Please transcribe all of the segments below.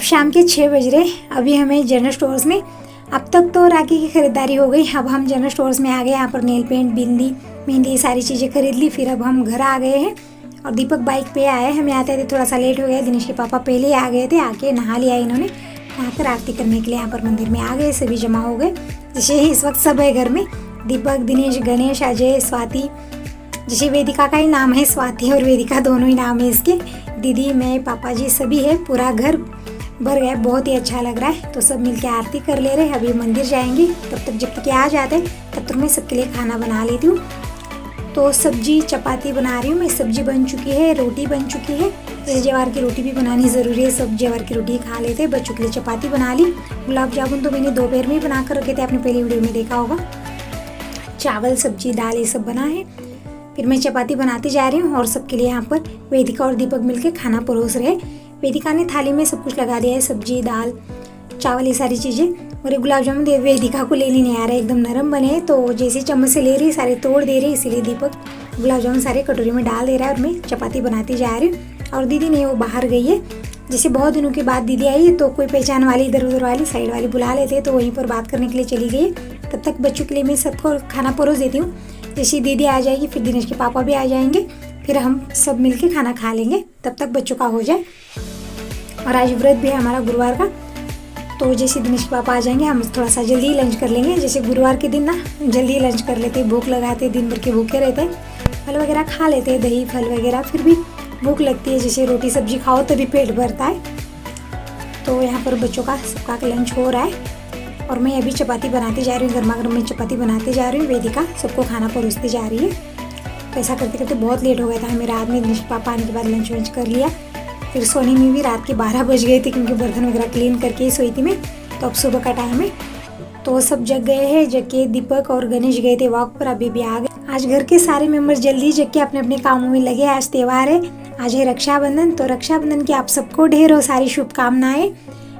शाम के 6 बज रहे। अभी हमें जनरल स्टोर्स में, अब तक तो राखी की खरीदारी हो गई, अब हम जनरल स्टोर्स में आ गए। यहाँ पर नेल पेंट, बिंदी, मेहंदी, सारी चीज़ें खरीद ली। फिर अब हम घर आ गए हैं और दीपक बाइक पे आए। हमें आते थे थोड़ा सा लेट हो गया। दिनेश के पापा पहले ही आ गए थे, आके नहा लिया इन्होंने। यहाँ पर आरती करने के लिए यहाँ पर मंदिर में आ गए, सभी जमा हो गए। जैसे इस वक्त सब है घर में, दीपक, दिनेश, गणेश, अजय, स्वाति। जैसे वेदिका का ही नाम है स्वाति और वेदिका, दोनों ही नाम है इसके। दीदी, मैं, पापा जी सभी है, पूरा घर भर गया। बहुत ही अच्छा लग रहा है। तो सब मिलके आरती कर ले रहे हैं। अभी मंदिर जाएंगे, तब तक जब तक आ जाते तब तक मैं सबके लिए खाना बना लेती हूँ। तो सब्जी चपाती बना रही हूँ मैं। सब्जी बन चुकी है, रोटी बन चुकी है। ज्वार की रोटी भी बनानी ज़रूरी है, सब ज्वार की रोटी खा लेते हैं। बच्चों के लिए चपाती बना ली। गुलाब जामुन तो मैंने दोपहर में ही बना कर रखे थे, आपने पहले वीडियो में देखा होगा। चावल, सब्जी, दाल ये सब बना है। फिर मैं चपाती बनाती जा रही हूँ और सबके लिए यहाँ पर वेदिका और दीपक मिलके खाना परोस रहे। वेदिका ने थाली में सब कुछ लगा दिया है, सब्जी, दाल, चावल, ये सारी चीज़ें। और ये गुलाब जामुन वेदिका को लेने नहीं आ रहा है, एकदम नरम बने हैं। तो जैसे चम्मच से ले रही, सारे तोड़ दे रही, इसीलिए दीपक गुलाब जामुन सारे कटोरी में डाल दे रहा है और मैं चपाती बनाती जा रही हूँ। और दीदी नहीं, वो बाहर गई है। जैसे बहुत दिनों के बाद दीदी आई है तो कोई पहचान वाली, इधर उधर वाली, साइड वाली बुला लेते हैं, तो वहीं पर बात करने के लिए चली गई। तब तक बच्चों के लिए मैं सबको खाना परोस देती हूँ। जैसे दीदी आ जाएगी, फिर दिनेश के पापा भी आ जाएंगे, फिर हम सब मिलके खाना खा लेंगे, तब तक बच्चों का हो जाए। और आज व्रत भी है हमारा गुरुवार का। तो जैसे दिनेश के पापा आ जाएंगे, हम थोड़ा सा जल्दी ही लंच कर लेंगे। जैसे गुरुवार के दिन ना जल्दी ही लंच कर लेते, भूख लगाते, दिन भर के भूखे रहते, फल वगैरह खा लेते, दही फल वगैरह, फिर भी भूख लगती है। जैसे रोटी सब्जी खाओ तभी पेट भरता है। तो यहाँ पर बच्चों का सबका लंच हो रहा है और मैं अभी चपाती बनाती जा रही हूँ। गर्मा गर्म में चपाती बनाते जा रही हूँ। वेदिका सबको खाना परोसती जा रही है। तो ऐसा करते करते बहुत लेट हो गया था हमें। रात में दिनेश पापा आने के बाद लंच वंच कर लिया। फिर सोने में भी रात के 12 बज गए थे, क्योंकि बर्तन वगैरह क्लीन करके ही सोई थी मैं। तो अब सुबह का टाइम है, तो सब जग गए हैं। जग के दीपक और गणेश गए थे वॉक पर, अभी भी आ गए। आज घर के सारे मेंबर जल्दी जग के अपने अपने कामों में लगे। आज त्यौहार है, आज है रक्षाबंधन। तो रक्षाबंधन की आप सबको ढेरों सारी शुभकामनाएं।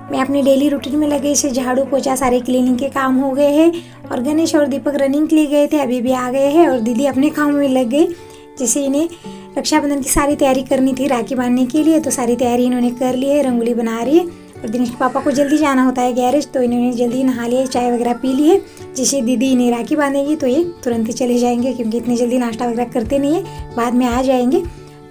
मैं अपने डेली रूटीन में लगे, इसे झाड़ू पोछा सारे क्लीनिंग के काम हो गए हैं। और गणेश और दीपक रनिंग के लिए गए थे, अभी भी आ गए हैं। और दीदी अपने कामों में लग गई। जैसे इन्हें रक्षाबंधन की सारी तैयारी करनी थी राखी बांधने के लिए, तो सारी तैयारी इन्होंने कर ली है। रंगोली बना रही है। और दिनेश के पापा को जल्दी जाना होता है गैरेज, तो इन्होंने जल्दी नहा लिया, चाय वगैरह पी ली है। जैसे दीदी इन्हें राखी बांधेगी तो ये तुरंत ही चले जाएंगे, क्योंकि इतनी जल्दी नाश्ता वगैरह करते नहीं है, बाद में आ जाएंगे।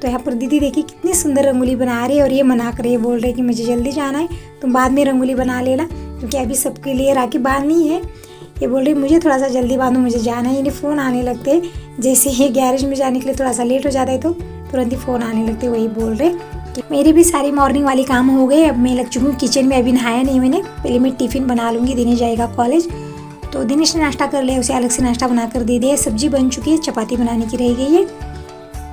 तो यहाँ पर दीदी देखिए कितनी सुंदर रंगोली बना रही है। और ये मना कर रही है, बोल रहे कि मुझे जल्दी जाना है, तुम बाद में रंगोली बना लेना, क्योंकि अभी सबके लिए राखी बांधनी है। ये बोल रही मुझे थोड़ा सा जल्दी बांधो, मुझे जाना है। इन्हें फ़ोन आने लगते हैं, जैसे ही गैरेज में जाने के लिए थोड़ा सा लेट हो जाता है तो तुरंत ही फ़ोन आने लगते, वही बोल रहे। मेरी भी सारी मॉर्निंग वाली काम हो गए। अब मैं लग चुकी हूँ किचन में। अभी नहाया नहीं मैंने, पहले मैं टिफ़िन बना लूँगी, दिनेश जाएगा कॉलेज। तो दिनेश ने नाश्ता कर लिया, उसे अलग से नाश्ता बना कर दे दिया। सब्जी बन चुकी है, चपाती बनाने की रह गई है।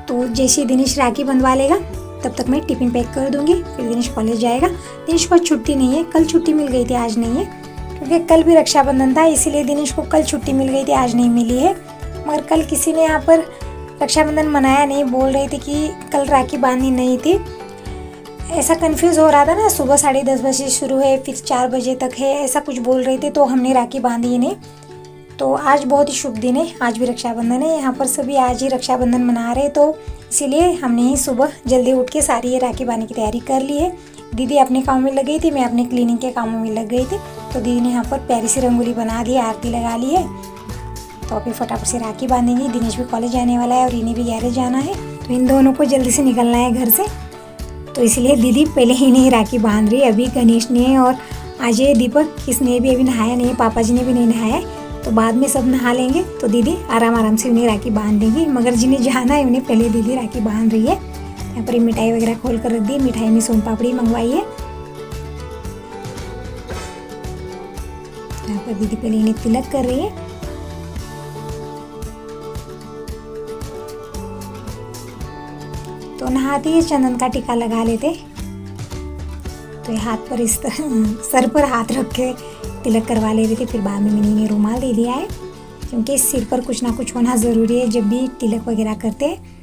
तो जैसे दिनेश राखी बंधवा लेगा तब तक मैं टिफ़िन पैक कर दूँगी, फिर दिनेश कॉलेज जाएगा। दिनेश को छुट्टी नहीं है, कल छुट्टी मिल गई थी, आज नहीं है, क्योंकि कल भी रक्षाबंधन था, इसीलिए दिनेश को कल छुट्टी मिल गई थी, आज नहीं मिली है। मगर कल किसी ने यहाँ पर रक्षाबंधन मनाया नहीं, बोल रहे थे कि कल राखी बांधनी नहीं थी। ऐसा कंफ्यूज हो रहा था ना, सुबह 10:30 बजे शुरू है, फिर 4 बजे तक है, ऐसा कुछ बोल रहे थे, तो हमने राखी बांधी ही नहीं। तो आज बहुत ही शुभ दिन है, आज भी रक्षाबंधन है। यहाँ पर सभी आज ही रक्षाबंधन मना रहे, तो इसीलिए हमने ही सुबह जल्दी उठ के सारी ये राखी बांधने की तैयारी कर ली है। दीदी अपने काम में लग गई थी, मैं अपने क्लीनिंग के कामों में लग गई थी। तो दीदी ने यहाँ पर प्यारी सी रंगोली बना दी, आरती लगा ली है। तो अभी फटाफट से राखी बांधेंगी। दिनेश भी कॉलेज जाने वाला है और इन्हें भी गैरेज जाना है, तो इन दोनों को जल्दी से निकलना है घर से। तो इसलिए दीदी पहले ही नहीं राखी बांध रही। अभी गणेश ने और अजय, दीपक, किसने भी अभी नहाया नहीं है, पापा जी ने भी नहीं नहाया, तो बाद में सब नहा लेंगे। तो दीदी आराम आराम से उन्हें राखी बांध देंगी। मगर जिन्हें जाना है उन्हें पहले दीदी राखी बांध रही है। यहाँ पर मिठाई वगैरह खोल कर रख दी। मिठाई में सोन पापड़ी मंगवाई है। यहाँ पर दीदी पहले इन्हें तिलक कर रही है। तो नहाते ही चंदन का टीका लगा लेते। तो ये हाथ पर इस तरह सर पर हाथ रख के तिलक करवा ले रही थी। फिर बाद में मैंने इन्हें रुमाल दे दिया है, क्योंकि सिर पर कुछ ना कुछ होना ज़रूरी है जब भी तिलक वगैरह करते हैं।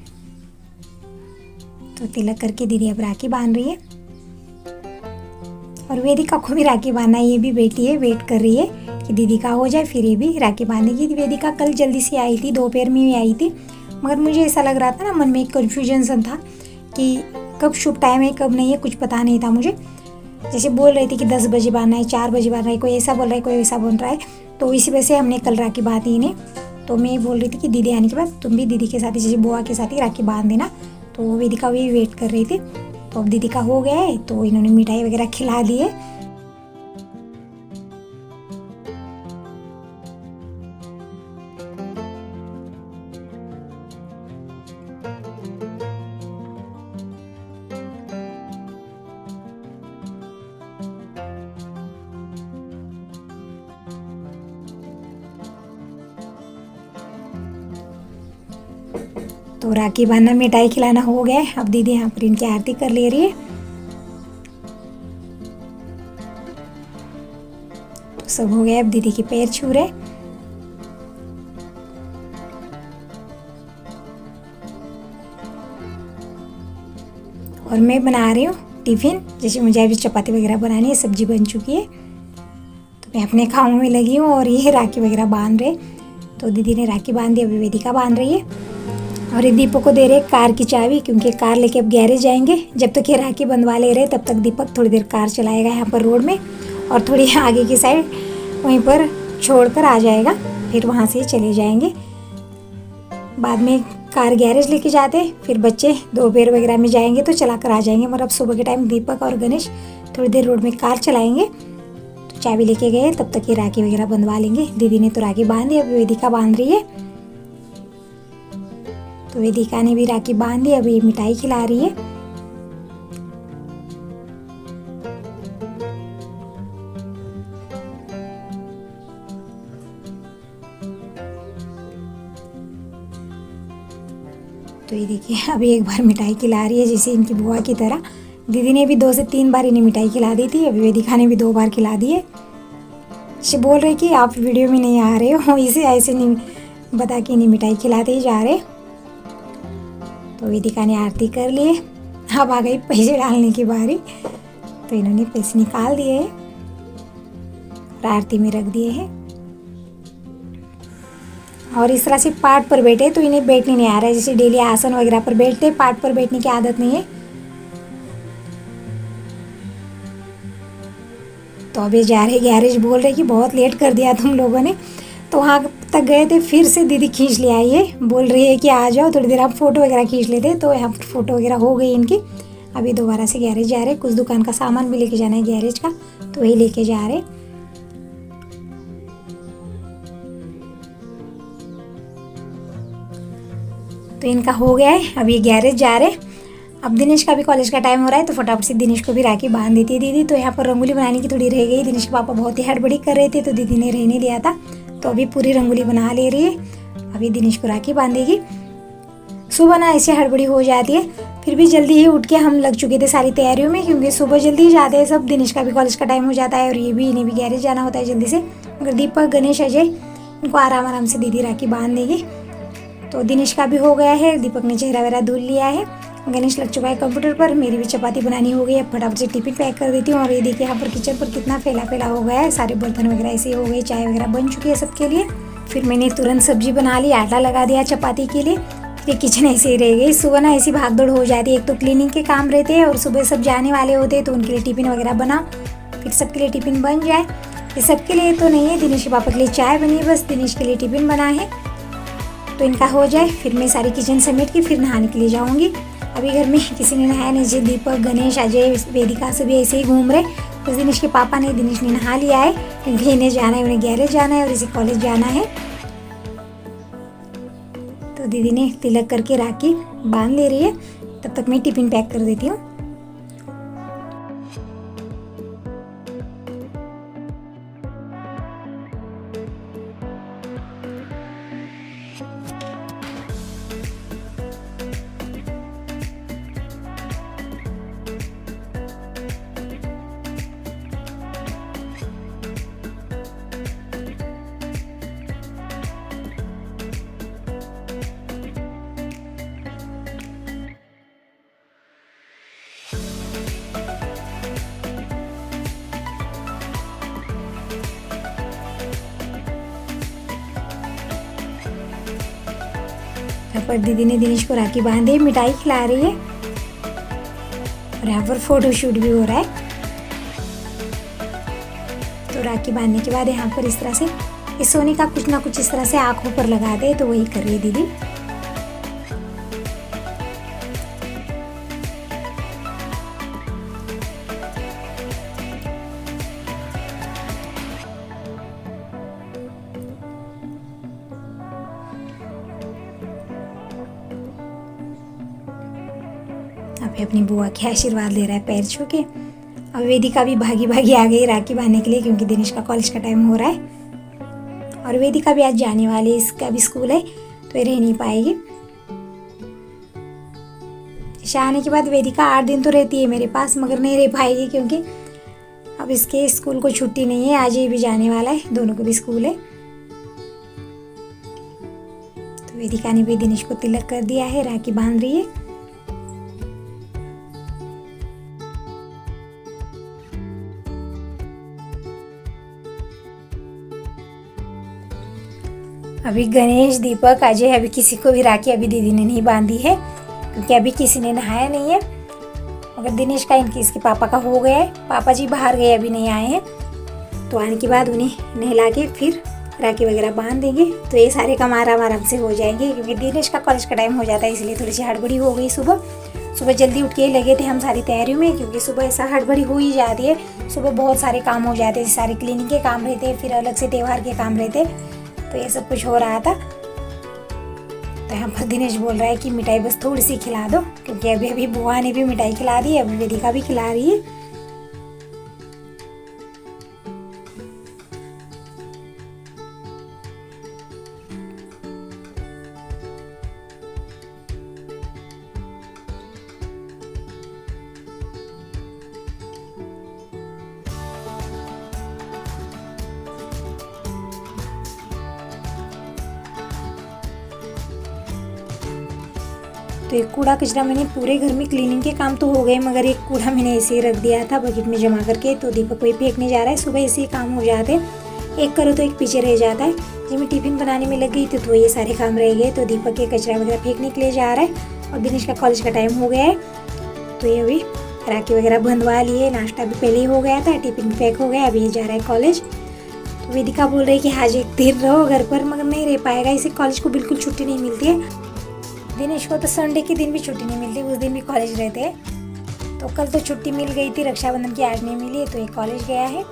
तो तिलक करके दीदी अब राखी बांध रही है। और वेदिका को भी राखी बांधना है, ये भी बेटी है, वेट कर रही है कि दीदी का हो जाए फिर ये भी राखी बांधेगी। वेदिका कल जल्दी से आई थी, दोपहर में ही आई थी, मगर मुझे ऐसा लग रहा था ना, मन में एक कन्फ्यूजन सा था कि कब शुभ टाइम है कब नहीं है, कुछ पता नहीं था मुझे। जैसे बोल रही थी कि 10 बजे बांधना है, 4 बजे बांधना है, कोई ऐसा बोल रहा है, कोई ऐसा बोल रहा है। तो इसी वजह से हमने कल राखी बांधी इन्हें। तो मैं बोल रही थी कि दीदी आने के बाद तुम भी दीदी के साथ ही, जैसे बुआ के साथ ही राखी बांध देना। तो वेदिका भी वेट कर रही थी। तो अब दीदी का हो गया है, तो इन्होंने मिठाई वगैरह खिला दी है। तो राखी बांधना, मिठाई खिलाना हो गया है। अब दीदी यहाँ पर इनकी आरती कर ले रही है। तो सब हो गया, अब दीदी के पैर छू रहे। और मैं बना रही हूँ टिफिन। जैसे मुझे अभी चपाती वगैरह बनानी है, सब्जी बन चुकी है, तो मैं अपने कामों में लगी हूँ और ये राखी वगैरह बांध रहे। तो दीदी ने राखी बांध दी, अभी वेदिका बांध रही है। और ये दीपक को दे रहे कार की चाबी, क्योंकि कार लेके अब गैरेज जाएंगे। जब तक ये राखी बंधवा ले रहे तब तक दीपक थोड़ी देर कार चलाएगा यहाँ पर रोड में, और थोड़ी आगे की साइड वहीं पर छोड़कर आ जाएगा, फिर वहाँ से चले जाएंगे। बाद में कार गैरेज लेके जाते, फिर बच्चे दोपहर वगैरह में जाएंगे तो चला कर आ जाएंगे। मगर अब सुबह के टाइम दीपक और गणेश थोड़ी देर रोड में कार चलाएंगे। तो चाबी लेके गए, तब तक ये राखी वगैरह बंधवा लेंगे। दीदी ने तो राखी बांध दी, अब वेदिका बांध रही है। तो वेदिका ने भी राखी बांध दी, अभी मिठाई खिला रही है। तो ये देखिए, अभी एक बार मिठाई खिला रही है, जैसे इनकी बुआ की तरह। दीदी ने भी 2 से 3 बार इन्हें मिठाई खिला दी थी, अभी वेदिका ने भी 2 बार खिला दी है। ये बोल रहे कि आप वीडियो में नहीं आ रहे हो, इसे ऐसे नहीं बता के इन्हें मिठाई खिलाते ही जा रहे। तो वेदिका ने आरती कर ली है। अब आ गई पैसे डालने की बारी। तो इन्होंने पैसे निकाल दिए हैं और आरती में रख दिए हैं। और इस तरह से पाट पर बैठे तो इन्हें बैठने नहीं आ रहा है, जैसे डेली आसन वगैरह पर बैठते, पाट पर बैठने की आदत नहीं है। तो अभी जा रहे गैरेज, बोल रहे कि बहुत लेट कर दिया तुम लोगों ने। तो वहाँ तक गए थे, फिर से दीदी खींच ले आई है, बोल रही है कि आ जाओ थोड़ी देर आप फ़ोटो वगैरह खींच लेते। तो यहाँ पर फ़ोटो वगैरह हो गई इनकी। अभी दोबारा से गैरेज जा रहे, कुछ दुकान का सामान भी लेके जाना है गैरेज का, तो वही लेके जा रहे। तो इनका हो गया है, अब ये गैरेज जा रहे। अब दिनेश का भी कॉलेज का टाइम हो रहा है, तो फटाफट से दिनेश को भी राखी बांध देती है दीदी। तो यहाँ पर रंगोली बनाने की थोड़ी रह गई, दिनेश के पापा बहुत ही हड़बड़ी कर रहे थे, तो दीदी ने रहने दिया था। तो अभी पूरी रंगोली बना ले रही है, अभी दिनेश को राखी बांधेगी। सुबह ना ऐसे हड़बड़ी हो जाती है, फिर भी जल्दी ही उठ के हम लग चुके थे सारी तैयारियों में, क्योंकि सुबह जल्दी ही जाते हैं सब। दिनेश का भी कॉलेज का टाइम हो जाता है और ये भी, इन्हें भी गैरेज जाना होता है जल्दी से। मगर दीपक, गणेश, अजय, इनको आराम आराम से दीदी राखी बांध देगी। तो दिनेश का भी हो गया है, दीपक ने चेहरा वेहरा धुल लिया है, गणेश लग चुका है कंप्यूटर पर, मेरी भी चपाती बनानी हो गई है। फटाफट से टिफिन पैक कर देती हूँ। और ये देखिए यहाँ पर किचन पर कितना फैला फैला हो गया है, सारे बर्तन वगैरह ऐसे हो गए, चाय वगैरह बन चुकी है सबके लिए। फिर मैंने तुरंत सब्जी बना ली, आटा लगा दिया चपाती के लिए। फिर किचन ऐसे ही रह गई। सुबह ना ऐसी भागदौड़ हो जाती है, एक तो क्लीनिंग के काम रहते हैं और सुबह सब जाने वाले होते हैं, तो उनके लिए टिफिन वगैरह बना, फिर सबके लिए टिफिन बन जाए। ये सबके लिए तो नहीं है, दिनेश के पापा के लिए चाय बनी है, बस दिनेश के लिए टिफिन बना है। तो इनका हो जाए, फिर मैं सारी किचन समेट के फिर नहाने के लिए जाऊँगी। अभी घर में किसी ने नहाया नहीं, जैसे दीपक, गणेश, अजय, वेदिका सभी ऐसे ही घूम रहे। बस दिनेश के पापा ने, दिनेश ने नहा लिया है, क्योंकि इन्हें जाना है, उन्हें गैरेज जाना है और इसे कॉलेज जाना है। तो दीदी ने तिलक करके राखी बांध ले रही है, तब तक मैं टिफिन पैक कर देती हूँ। यहाँ पर दीदी ने दिनेश को राखी बांधी, मिठाई खिला रही है और यहाँ पर फोटो शूट भी हो रहा है। तो राखी बांधने के बाद यहाँ पर इस तरह से इस सोने का कुछ ना कुछ इस तरह से आँखों पर लगा दे, तो वही कर रही है दीदी। अभी अपनी बुआ के आशीर्वाद ले रहा है पैर छू के। अब वेदिका भी भागी भागी आ गई राखी बांधने के लिए, क्योंकि दिनेश का कॉलेज का टाइम हो रहा है और वेदिका भी आज जाने वाली है, इसका भी स्कूल है तो ये रह नहीं पाएगी। ईशा आने के बाद वेदिका 8 दिन तो रहती है मेरे पास, मगर नहीं रह पाएगी क्योंकि अब इसके स्कूल को छुट्टी नहीं है। आज ये भी जाने वाला है, दोनों को भी स्कूल है। तो वेदिका ने भी दिनेश को तिलक कर दिया है, राखी बांध रही है। अभी गणेश, दीपक, अजय, अभी किसी को भी राखी अभी दीदी ने नहीं बांधी है क्योंकि अभी किसी ने नहाया नहीं है। मगर दिनेश का इनकी इसके पापा का हो गया है, पापा जी बाहर गए अभी नहीं आए हैं, तो आने के बाद उन्हें नहला के फिर राखी वगैरह बांध देंगे। तो ये सारे काम आराम से हो जाएंगे क्योंकि दिनेश का कॉलेज का टाइम हो जाता है, इसलिए थोड़ी सी हड़बड़ी हो गई। सुबह जल्दी उठ के लगे थे हम सारी तैयारियों में, क्योंकि सुबह ऐसा हड़बड़ी हो ही जाती है। सुबह बहुत सारे काम हो जाते हैं, सारे क्लीनिंग के काम रहते, फिर अलग से त्यौहार के काम रहते, तो ये सब कुछ हो रहा था। तो यहाँ पर दिनेश बोल रहा है कि मिठाई बस थोड़ी सी खिला दो, क्योंकि अभी बुआ ने भी मिठाई खिला दी, अभी वेदिका भी खिला रही है। तो एक कूड़ा कचरा मैंने पूरे घर में क्लीनिंग के काम तो हो गए, मगर एक कूड़ा मैंने ऐसे ही रख दिया था बकेट में जमा करके, तो दीपक कोई फेंकने जा रहा है। सुबह ऐसे ही काम हो जाते हैं, एक करो तो एक पीछे रह जाता है। जब मैं टिफिन बनाने में लग गई थी तो ये सारे काम रह गए, तो दीपक के कचरा वगैरह फेंकने के लिए जा रहा है और दिनेश का कॉलेज का टाइम हो गया है। तो ये अभी राखी वगैरह बंधवा लिए, नाश्ता भी पहले ही हो गया था, टिफिन पैक हो गया, अभी ये जा रहा है कॉलेज। तो वेदिका बोल रही है कि आज एक दिन रहो घर पर, मगर नहीं रह पाएगा, इसे कॉलेज को बिल्कुल छुट्टी नहीं मिलती है। दिनेश को तो संडे के दिन भी छुट्टी नहीं मिलती, उस दिन भी कॉलेज रहते हैं। तो कल तो छुट्टी मिल गई थी रक्षाबंधन की, आज नहीं मिली, तो ये कॉलेज गया है।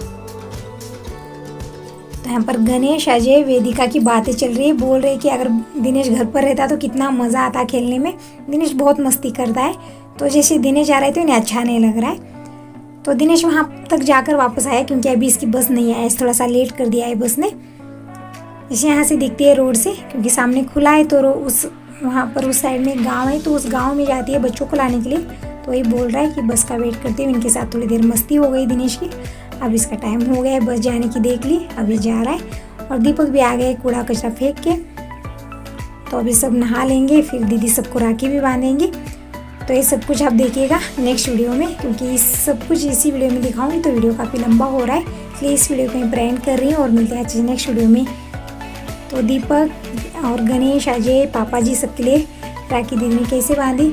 तो यहाँ पर गणेश, अजय, वेदिका की बातें चल रही है, बोल रहे कि अगर दिनेश घर पर रहता तो कितना मज़ा आता खेलने में। दिनेश बहुत मस्ती करता है, तो जैसे दिनेश आ रहे थे उन्हें अच्छा नहीं लग रहा है। तो दिनेश वहाँ तक जाकर वापस आया क्योंकि अभी इसकी बस नहीं आई, थोड़ा सा लेट कर दिया है बस ने। जैसे यहाँ से दिखती है रोड से, क्योंकि सामने खुला है, तो उस वहाँ पर उस साइड में गांव है, तो उस गांव में जाती है बच्चों को लाने के लिए। तो ये बोल रहा है कि बस का वेट करते हुए इनके साथ थोड़ी देर मस्ती हो गई दिनेश की। अब इसका टाइम हो गया है बस जाने की, देख ली, अभी जा रहा है। और दीपक भी आ गए कूड़ा कचरा फेंक के। तो अभी सब नहा लेंगे, फिर दीदी सबको राखी भी बांधेंगी। तो ये सब कुछ आप देखिएगा नेक्स्ट वीडियो में, क्योंकि इस सब कुछ इसी वीडियो में दिखाऊंगी तो वीडियो काफ़ी लंबा हो रहा है, इसलिए इस वीडियो को मैं ब्रांड कर रही हूँ और मिलते हैं नेक्स्ट वीडियो में। तो दीपक और गणेश, अजय, पापा जी सबके लिए राखी दीदी ने कैसे बांधी,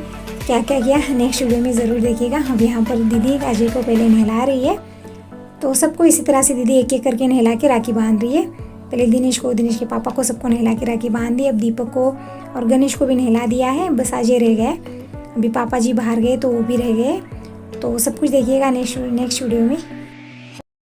क्या क्या किया, नेक्स्ट वीडियो में ज़रूर देखिएगा। अब यहाँ पर दीदी अजय को पहले नहला रही है, तो सबको इसी तरह से दीदी एक एक करके नहला के राखी बांध रही है। पहले दिनेश को, दिनेश के पापा को, सबको नहला के राखी बांध दी। अब दीपक को और गणेश को भी नहला दिया है, बस अजय रह गए। अभी पापा जी बाहर गए तो वो भी रह गए। तो सब कुछ देखिएगा नेक्स्ट वीडियो में।